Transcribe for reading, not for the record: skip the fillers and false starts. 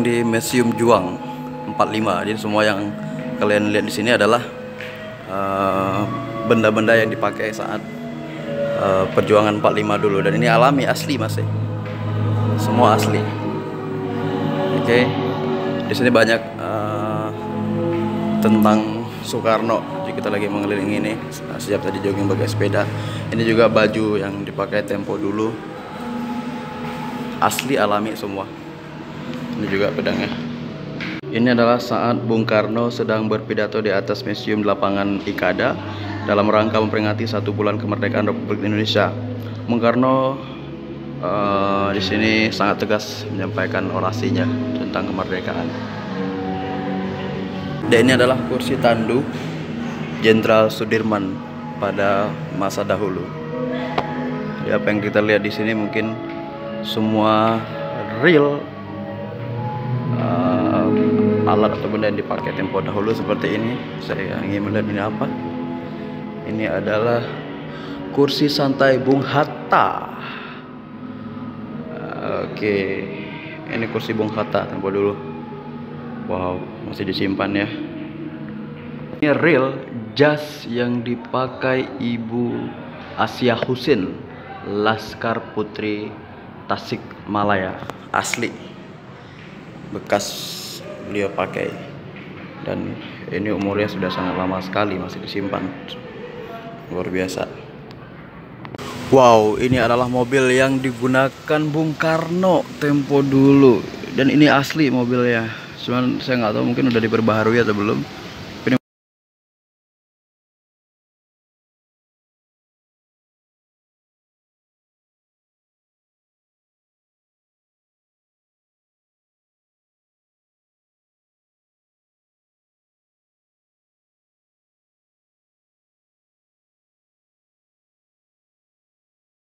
sedang di Museum Juang 45. Jadi semua yang kalian lihat di sini adalah benda-benda yang dipakai saat perjuangan 45 dulu, dan ini alami, asli masih. Semua asli. Oke. Di sini banyak tentang Soekarno. Jadi kita lagi mengelilingi ini. Siap tadi jogging pakai sepeda. Ini juga baju yang dipakai Tempo dulu. Asli, alami semua. Ini juga pedangnya. Ini adalah saat Bung Karno sedang berpidato di atas Museum Lapangan Ikada dalam rangka memperingati 1 bulan kemerdekaan Republik Indonesia. Bung Karno di sini sangat tegas menyampaikan orasinya tentang kemerdekaan. Dan ini adalah kursi tandu Jenderal Sudirman pada masa dahulu. Jadi apa yang kita lihat di sini mungkin semua real alat atau benda yang dipakai Tempo dahulu seperti ini. Saya ingin melihat ini apa. Ini adalah kursi santai Bung Hatta. Oke, ini kursi Bung Hatta Tempo dulu. Wow, masih disimpan ya. Ini real jas yang dipakai Ibu Asia Husin, Laskar Putri Tasikmalaya, asli, bekas beliau pakai, dan ini umurnya sudah sangat lama sekali masih disimpan, luar biasa. Wow, ini adalah mobil yang digunakan Bung Karno Tempo dulu, dan ini asli mobilnya, cuman saya nggak tahu mungkin udah diperbaharui atau belum.